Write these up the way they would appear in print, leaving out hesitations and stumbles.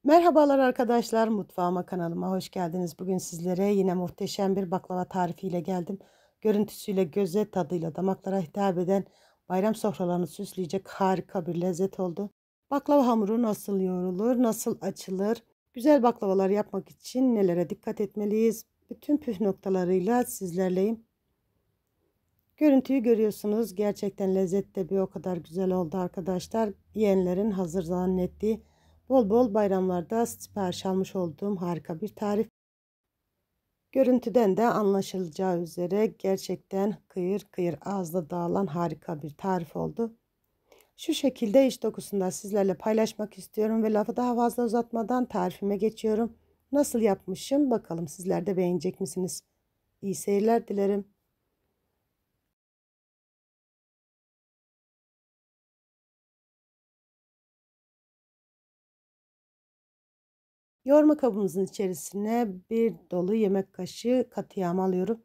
Merhabalar arkadaşlar, mutfağıma kanalıma hoş geldiniz. Bugün sizlere yine muhteşem bir baklava tarifiyle geldim. Görüntüsüyle, göze, tadıyla, damaklara hitap eden, bayram sofralarını süsleyecek harika bir lezzet oldu. Baklava hamuru nasıl yoğrulur, nasıl açılır? Güzel baklavalar yapmak için nelere dikkat etmeliyiz? Bütün püf noktalarıyla sizlerleyim. Görüntüyü görüyorsunuz. Gerçekten lezzet de bir o kadar güzel oldu arkadaşlar. Yiyenlerin hazır zannettiği, bol bol bayramlarda sipariş almış olduğum harika bir tarif. Görüntüden de anlaşılacağı üzere gerçekten kıyır kıyır ağızda dağılan harika bir tarif oldu. Şu şekilde iç dokusunu da sizlerle paylaşmak istiyorum ve lafı daha fazla uzatmadan tarifime geçiyorum. Nasıl yapmışım bakalım, sizler de beğenecek misiniz? İyi seyirler dilerim. Yoğurma kabımızın içerisine bir dolu yemek kaşığı katı yağ alıyorum.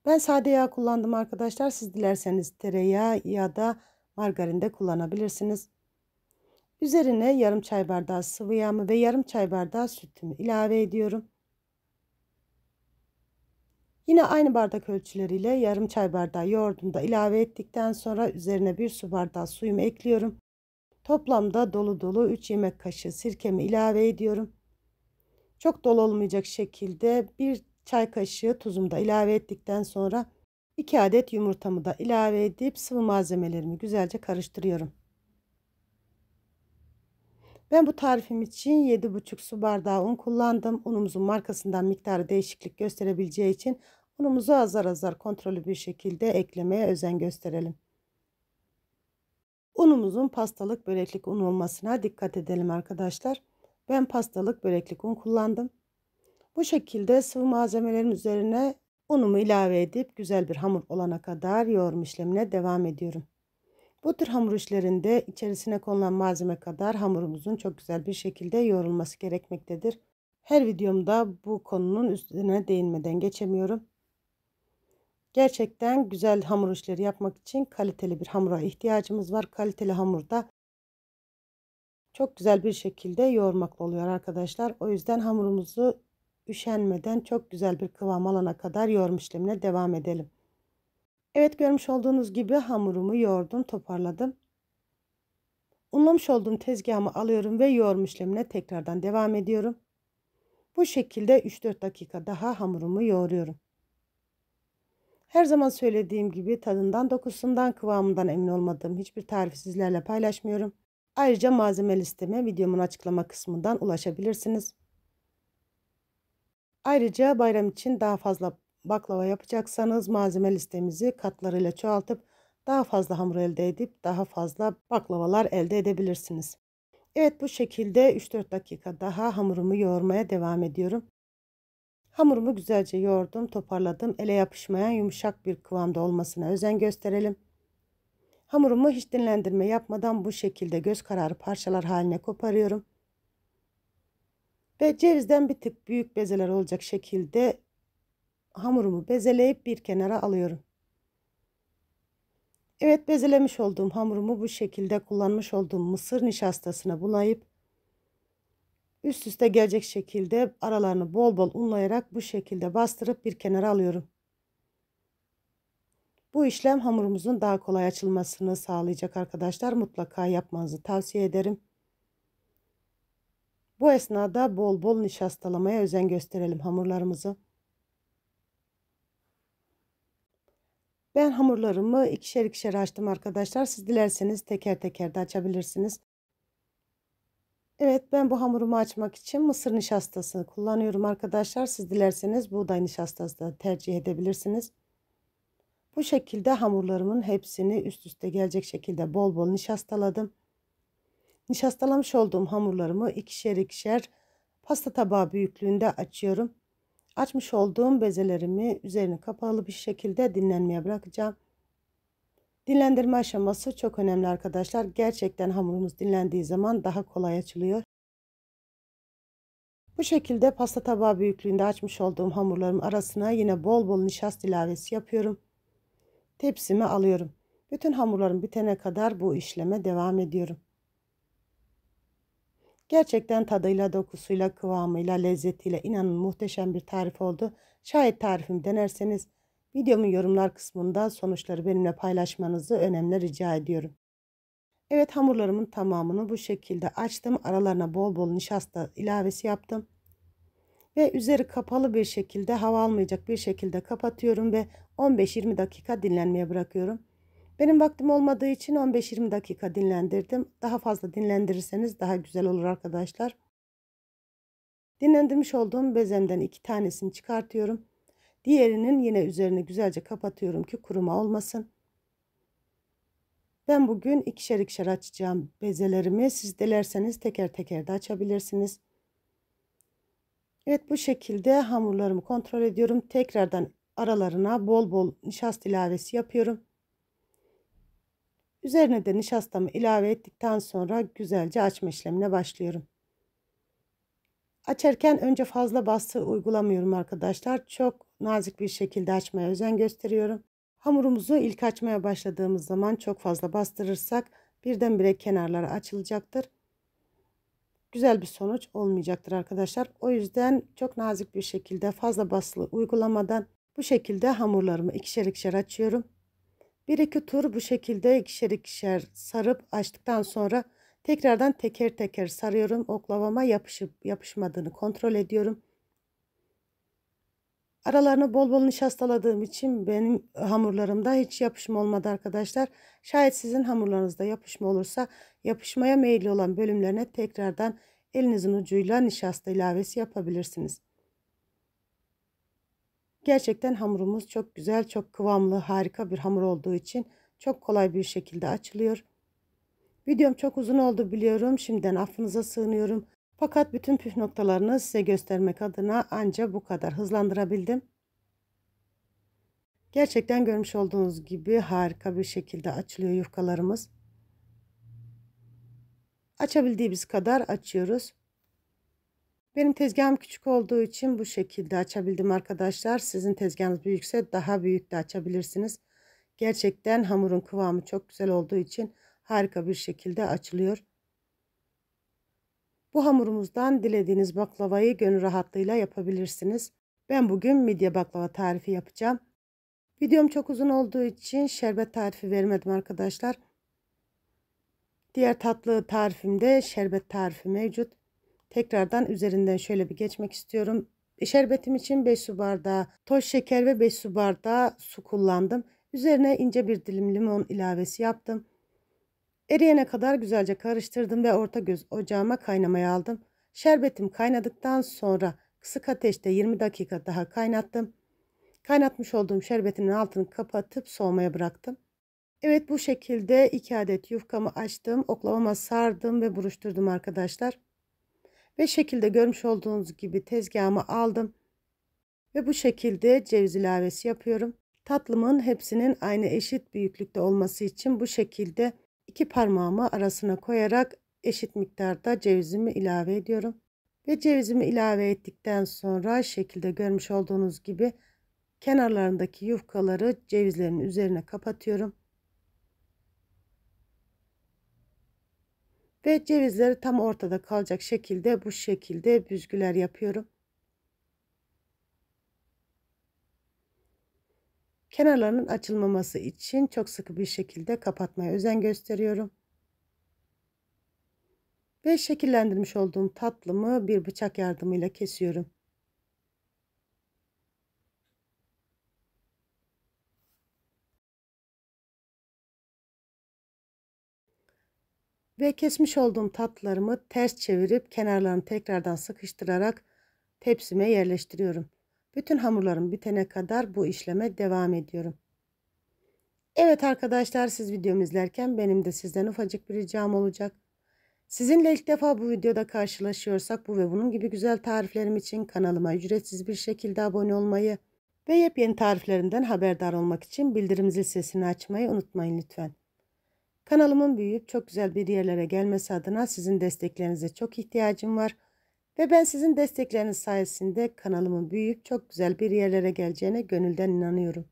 Ben sade yağ kullandım arkadaşlar. Siz dilerseniz tereyağı ya da margarin de kullanabilirsiniz. Üzerine yarım çay bardağı sıvı yağımı ve yarım çay bardağı sütümü ilave ediyorum. Yine aynı bardak ölçüleriyle yarım çay bardağı yoğurdumu da ilave ettikten sonra üzerine bir su bardağı suyumu ekliyorum. Toplamda dolu dolu 3 yemek kaşığı sirkemi ilave ediyorum. Çok dolu olmayacak şekilde bir çay kaşığı tuzumu da ilave ettikten sonra 2 adet yumurtamı da ilave edip sıvı malzemelerimi güzelce karıştırıyorum. Ben bu tarifim için 7,5 su bardağı un kullandım. Unumuzun markasından miktarı değişiklik gösterebileceği için unumuzu azar azar kontrollü bir şekilde eklemeye özen gösterelim. Unumuzun pastalık böreklik un olmasına dikkat edelim arkadaşlar. Ben pastalık böreklik un kullandım. Bu şekilde sıvı malzemelerin üzerine unumu ilave edip güzel bir hamur olana kadar yoğurma işlemine devam ediyorum. Bu tür hamur işlerinde içerisine konulan malzeme kadar hamurumuzun çok güzel bir şekilde yoğrulması gerekmektedir. Her videomda bu konunun üstüne değinmeden geçemiyorum. Gerçekten güzel hamur işleri yapmak için kaliteli bir hamura ihtiyacımız var. Kaliteli hamurda çok güzel bir şekilde yoğurmakla oluyor arkadaşlar. O yüzden hamurumuzu üşenmeden çok güzel bir kıvam alana kadar yoğurma işlemine devam edelim. Evet, görmüş olduğunuz gibi hamurumu yoğurdum, toparladım. Unlamış olduğum tezgahımı alıyorum ve yoğurma işlemine tekrardan devam ediyorum. Bu şekilde 3-4 dakika daha hamurumu yoğuruyorum. Her zaman söylediğim gibi tadından, dokusundan, kıvamından emin olmadığım hiçbir tarifi sizlerle paylaşmıyorum. Ayrıca malzeme listeme videomun açıklama kısmından ulaşabilirsiniz. Ayrıca bayram için daha fazla baklava yapacaksanız malzeme listemizi katlarıyla çoğaltıp daha fazla hamur elde edip daha fazla baklavalar elde edebilirsiniz. Evet, bu şekilde 3-4 dakika daha hamurumu yoğurmaya devam ediyorum. Hamurumu güzelce yoğurdum, toparladım. Ele yapışmayan yumuşak bir kıvamda olmasına özen gösterelim. Hamurumu hiç dinlendirme yapmadan bu şekilde göz kararı parçalar haline koparıyorum. Ve cevizden bir tık büyük bezeler olacak şekilde hamurumu bezeleyip bir kenara alıyorum. Evet, bezelemiş olduğum hamurumu bu şekilde kullanmış olduğum mısır nişastasına bulayıp üst üste gelecek şekilde aralarını bol bol unlayarak bu şekilde bastırıp bir kenara alıyorum. Bu işlem hamurumuzun daha kolay açılmasını sağlayacak arkadaşlar. Mutlaka yapmanızı tavsiye ederim. Bu esnada bol bol nişastalamaya özen gösterelim hamurlarımızı. Ben hamurlarımı ikişer ikişer açtım arkadaşlar. Siz dilerseniz teker teker de açabilirsiniz. Evet, ben bu hamurumu açmak için mısır nişastası kullanıyorum arkadaşlar. Siz dilerseniz buğday nişastası da tercih edebilirsiniz. Bu şekilde hamurlarımın hepsini üst üste gelecek şekilde bol bol nişastaladım. Nişastalamış olduğum hamurlarımı ikişer ikişer pasta tabağı büyüklüğünde açıyorum. Açmış olduğum bezelerimi üzerini kapalı bir şekilde dinlenmeye bırakacağım. Dinlendirme aşaması çok önemli arkadaşlar. Gerçekten hamurumuz dinlendiği zaman daha kolay açılıyor. Bu şekilde pasta tabağı büyüklüğünde açmış olduğum hamurlarım arasına yine bol bol nişasta ilavesi yapıyorum. Tepsime alıyorum. Bütün hamurlarım bitene kadar bu işleme devam ediyorum. Gerçekten tadıyla, dokusuyla, kıvamıyla, lezzetiyle inanın muhteşem bir tarif oldu. Şayet tarifimi denerseniz videomun yorumlar kısmında sonuçları benimle paylaşmanızı önemli rica ediyorum. Evet, hamurlarımın tamamını bu şekilde açtım. Aralarına bol bol nişasta ilavesi yaptım. Ve üzeri kapalı bir şekilde, hava almayacak bir şekilde kapatıyorum ve 15-20 dakika dinlenmeye bırakıyorum. Benim vaktim olmadığı için 15-20 dakika dinlendirdim. Daha fazla dinlendirirseniz daha güzel olur arkadaşlar. Dinlendirmiş olduğum bezemden 2 tanesini çıkartıyorum. Diğerinin yine üzerini güzelce kapatıyorum ki kuruma olmasın. Ben bugün ikişer ikişer açacağım bezelerimi. Siz dilerseniz teker teker de açabilirsiniz. Evet, bu şekilde hamurlarımı kontrol ediyorum. Tekrardan aralarına bol bol nişasta ilavesi yapıyorum. Üzerine de nişastamı ilave ettikten sonra güzelce açma işlemine başlıyorum. Açarken önce fazla baskı uygulamıyorum arkadaşlar. Çok nazik bir şekilde açmaya özen gösteriyorum. Hamurumuzu ilk açmaya başladığımız zaman çok fazla bastırırsak birdenbire kenarları açılacaktır. Güzel bir sonuç olmayacaktır arkadaşlar. O yüzden çok nazik bir şekilde fazla baskı uygulamadan bu şekilde hamurlarımı ikişer ikişer açıyorum. Bir iki tur bu şekilde ikişer ikişer sarıp açtıktan sonra tekrardan teker teker sarıyorum. Oklavama yapışıp yapışmadığını kontrol ediyorum. Aralarını bol bol nişastaladığım için benim hamurlarımda hiç yapışma olmadı arkadaşlar. Şayet sizin hamurlarınızda yapışma olursa yapışmaya meyilli olan bölümlerine tekrardan elinizin ucuyla nişasta ilavesi yapabilirsiniz. Gerçekten hamurumuz çok güzel, çok kıvamlı, harika bir hamur olduğu için çok kolay bir şekilde açılıyor. Videom çok uzun oldu biliyorum. Şimdiden affınıza sığınıyorum. Fakat bütün püf noktalarını size göstermek adına anca bu kadar hızlandırabildim. Gerçekten görmüş olduğunuz gibi harika bir şekilde açılıyor yufkalarımız. Açabildiğimiz kadar açıyoruz. Benim tezgahım küçük olduğu için bu şekilde açabildim arkadaşlar. Sizin tezgahınız büyükse daha büyük de açabilirsiniz. Gerçekten hamurun kıvamı çok güzel olduğu için harika bir şekilde açılıyor. Bu hamurumuzdan dilediğiniz baklavayı gönül rahatlığıyla yapabilirsiniz. Ben bugün midye baklava tarifi yapacağım. Videom çok uzun olduğu için şerbet tarifi vermedim arkadaşlar. Diğer tatlı tarifimde şerbet tarifi mevcut. Tekrardan üzerinden şöyle bir geçmek istiyorum. Şerbetim için 5 su bardağı toz şeker ve 5 su bardağı su kullandım. Üzerine ince bir dilim limon ilavesi yaptım. Eriyene kadar güzelce karıştırdım ve orta göz ocağıma kaynamaya aldım. Şerbetim kaynadıktan sonra kısık ateşte 20 dakika daha kaynattım. Kaynatmış olduğum şerbetimin altını kapatıp soğumaya bıraktım. Evet, bu şekilde 2 adet yufkamı açtım. Oklavama sardım ve buruşturdum arkadaşlar. Ve şekilde görmüş olduğunuz gibi tezgahımı aldım. Ve bu şekilde ceviz ilavesi yapıyorum. Tatlımın hepsinin aynı eşit büyüklükte olması için bu şekilde 2 parmağımı arasına koyarak eşit miktarda cevizimi ilave ediyorum. Ve cevizimi ilave ettikten sonra şekilde görmüş olduğunuz gibi kenarlarındaki yufkaları cevizlerin üzerine kapatıyorum. Ve cevizleri tam ortada kalacak şekilde bu şekilde büzgüler yapıyorum. Kenarlarının açılmaması için çok sıkı bir şekilde kapatmaya özen gösteriyorum. Ve şekillendirmiş olduğum tatlımı bir bıçak yardımıyla kesiyorum. Ve kesmiş olduğum tatlılarımı ters çevirip kenarlarını tekrardan sıkıştırarak tepsime yerleştiriyorum. Bütün hamurlarım bitene kadar bu işleme devam ediyorum. Evet arkadaşlar, siz videomu izlerken benim de sizden ufacık bir ricam olacak. Sizinle ilk defa bu videoda karşılaşıyorsak bu ve bunun gibi güzel tariflerim için kanalıma ücretsiz bir şekilde abone olmayı ve yepyeni tariflerimden haberdar olmak için bildirim zil sesini açmayı unutmayın lütfen. Kanalımın büyüyüp çok güzel bir yerlere gelmesi adına sizin desteklerinize çok ihtiyacım var. Ve ben sizin destekleriniz sayesinde kanalımın büyüyüp çok güzel bir yerlere geleceğine gönülden inanıyorum.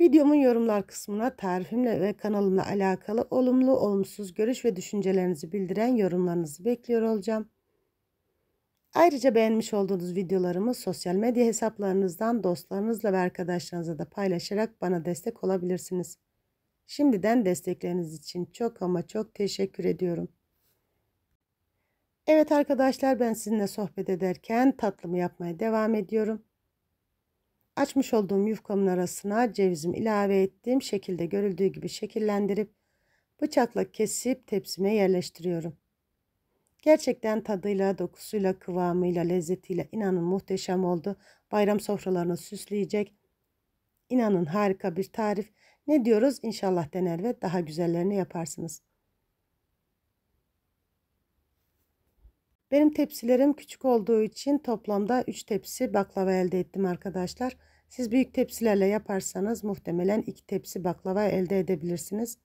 Videomun yorumlar kısmına tarifimle ve kanalımla alakalı olumlu, olumsuz görüş ve düşüncelerinizi bildiren yorumlarınızı bekliyor olacağım. Ayrıca beğenmiş olduğunuz videolarımı sosyal medya hesaplarınızdan dostlarınızla ve arkadaşlarınızla da paylaşarak bana destek olabilirsiniz. Şimdiden destekleriniz için çok ama çok teşekkür ediyorum. Evet arkadaşlar, ben sizinle sohbet ederken tatlımı yapmaya devam ediyorum. Açmış olduğum yufkamın arasına cevizimi ilave ettiğim şekilde görüldüğü gibi şekillendirip bıçakla kesip tepsime yerleştiriyorum. Gerçekten tadıyla, dokusuyla, kıvamıyla, lezzetiyle inanın muhteşem oldu. Bayram sofralarını süsleyecek. İnanın harika bir tarif. Ne diyoruz? İnşallah dener ve daha güzellerini yaparsınız. Benim tepsilerim küçük olduğu için toplamda 3 tepsi baklava elde ettim arkadaşlar. Siz büyük tepsilerle yaparsanız muhtemelen 2 tepsi baklava elde edebilirsiniz.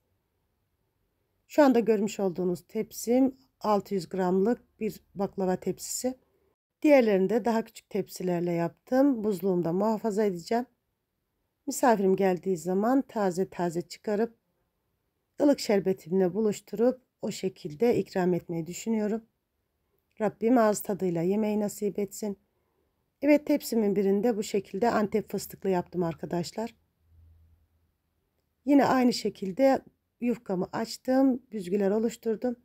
Şu anda görmüş olduğunuz tepsim 600 gramlık bir baklava tepsisi. Diğerlerini de daha küçük tepsilerle yaptım. Buzluğumda muhafaza edeceğim. Misafirim geldiği zaman taze taze çıkarıp ılık şerbetimle buluşturup o şekilde ikram etmeyi düşünüyorum. Rabbim ağız tadıyla yemeği nasip etsin. Evet, tepsimin birinde bu şekilde Antep fıstıklı yaptım arkadaşlar. Yine aynı şekilde yufkamı açtım, büzgüler oluşturdum.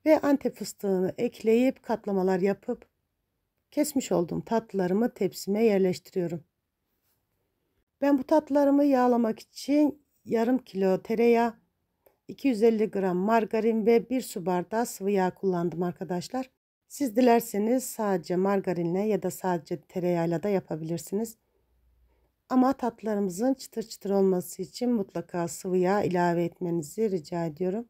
Ve Antep fıstığını ekleyip katlamalar yapıp kesmiş olduğum tatlılarımı tepsime yerleştiriyorum. Ben bu tatlılarımı yağlamak için yarım kilo tereyağı, 250 gram margarin ve 1 su bardağı sıvı yağ kullandım arkadaşlar. Siz dilerseniz sadece margarinle ya da sadece tereyağıyla da yapabilirsiniz. Ama tatlılarımızın çıtır çıtır olması için mutlaka sıvı yağ ilave etmenizi rica ediyorum.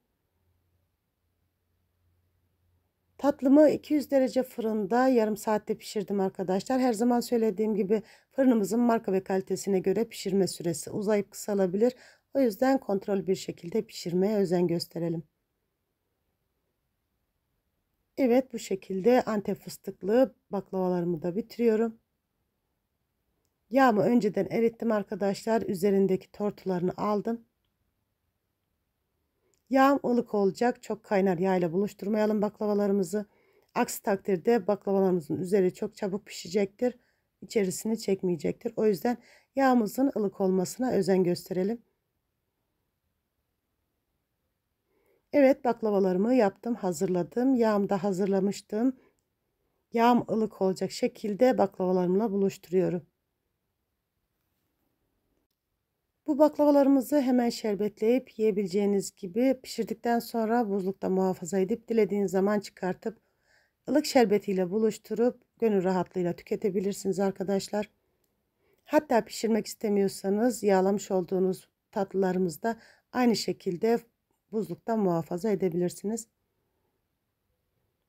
Tatlımı 200 derece fırında yarım saatte pişirdim arkadaşlar. Her zaman söylediğim gibi fırınımızın marka ve kalitesine göre pişirme süresi uzayıp kısalabilir. O yüzden kontrol bir şekilde pişirmeye özen gösterelim. Evet, bu şekilde Antep fıstıklı baklavalarımı da bitiriyorum. Yağımı önceden erittim arkadaşlar. Üzerindeki tortularını aldım. Yağım ılık olacak. Çok kaynar yağ ile buluşturmayalım baklavalarımızı. Aksi takdirde baklavalarımızın üzeri çok çabuk pişecektir. İçerisini çekmeyecektir. O yüzden yağımızın ılık olmasına özen gösterelim. Evet, baklavalarımı yaptım, hazırladım. Yağımı da hazırlamıştım. Yağım ılık olacak şekilde baklavalarımla buluşturuyorum. Bu baklavalarımızı hemen şerbetleyip yiyebileceğiniz gibi pişirdikten sonra buzlukta muhafaza edip dilediğiniz zaman çıkartıp ılık şerbetiyle buluşturup gönül rahatlığıyla tüketebilirsiniz arkadaşlar. Hatta pişirmek istemiyorsanız yağlamış olduğunuz tatlılarımızda aynı şekilde buzlukta muhafaza edebilirsiniz.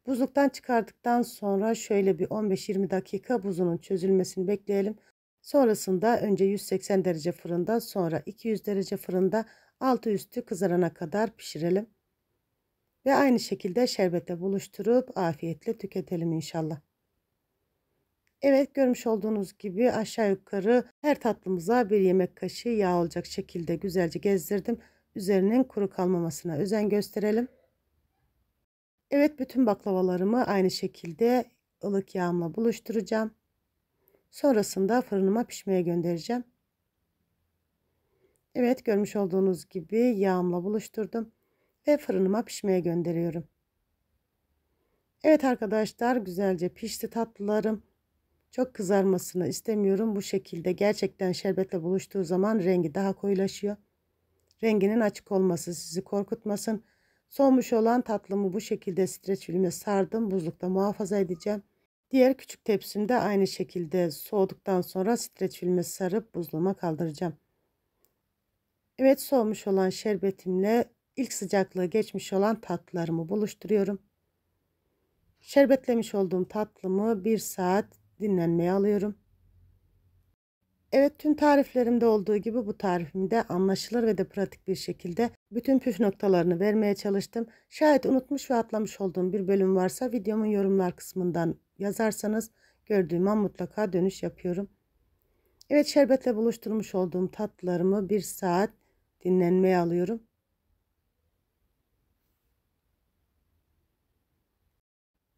Buzluktan çıkardıktan sonra şöyle bir 15-20 dakika buzunun çözülmesini bekleyelim. Sonrasında önce 180 derece fırında, sonra 200 derece fırında altı üstü kızarana kadar pişirelim. Ve aynı şekilde şerbete buluşturup afiyetle tüketelim inşallah. Evet, görmüş olduğunuz gibi aşağı yukarı her tatlımıza bir yemek kaşığı yağ olacak şekilde güzelce gezdirdim. Üzerinin kuru kalmamasına özen gösterelim. Evet, bütün baklavalarımı aynı şekilde ılık yağımla buluşturacağım. Sonrasında fırınıma pişmeye göndereceğim. Evet, görmüş olduğunuz gibi yağımla buluşturdum ve fırınıma pişmeye gönderiyorum. Evet arkadaşlar, güzelce pişti tatlılarım. Çok kızarmasını istemiyorum. Bu şekilde gerçekten şerbetle buluştuğu zaman rengi daha koyulaşıyor. Renginin açık olması sizi korkutmasın. Soğumuş olan tatlımı bu şekilde streç filme sardım. Buzlukta muhafaza edeceğim. Diğer küçük tepsimde aynı şekilde soğuduktan sonra streç filme sarıp buzluğuma kaldıracağım. Evet, soğumuş olan şerbetimle ilk sıcaklığı geçmiş olan tatlılarımı buluşturuyorum. Şerbetlemiş olduğum tatlımı 1 saat dinlenmeye alıyorum. Evet, tüm tariflerimde olduğu gibi bu tarifimde anlaşılır ve de pratik bir şekilde bütün püf noktalarını vermeye çalıştım. Şayet unutmuş ve atlamış olduğum bir bölüm varsa videomun yorumlar kısmından yazarsanız gördüğüm an mutlaka dönüş yapıyorum. Evet, şerbetle buluşturmuş olduğum tatlılarımı 1 saat dinlenmeye alıyorum.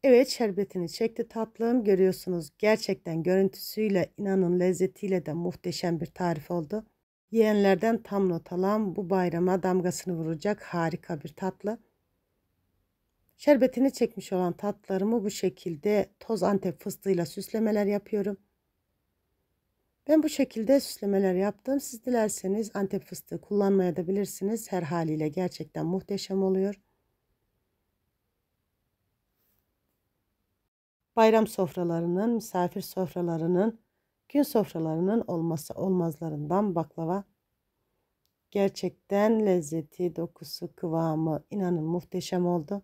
Evet, şerbetini çekti tatlım. Görüyorsunuz, gerçekten görüntüsüyle, inanın lezzetiyle de muhteşem bir tarif oldu. Yiyenlerden tam not alan, bu bayrama damgasını vuracak harika bir tatlı. Şerbetini çekmiş olan tatlılarımı bu şekilde toz Antep fıstığıyla süslemeler yapıyorum. Ben bu şekilde süslemeler yaptım. Siz dilerseniz Antep fıstığı kullanmaya da bilirsiniz. Her haliyle gerçekten muhteşem oluyor. Bayram sofralarının, misafir sofralarının, gün sofralarının olmazsa olmazlarından baklava. Gerçekten lezzeti, dokusu, kıvamı inanın muhteşem oldu.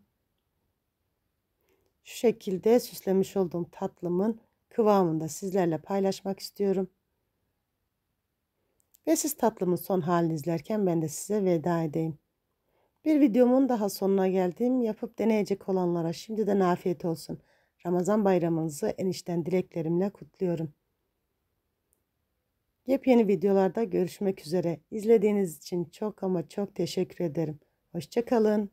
Şu şekilde süslemiş olduğum tatlımın kıvamını da sizlerle paylaşmak istiyorum. Ve siz tatlımın son halini izlerken ben de size veda edeyim. Bir videomun daha sonuna geldim. Yapıp deneyecek olanlara şimdiden afiyet olsun. Ramazan bayramınızı en içten dileklerimle kutluyorum. Yepyeni videolarda görüşmek üzere. İzlediğiniz için çok ama çok teşekkür ederim. Hoşça kalın.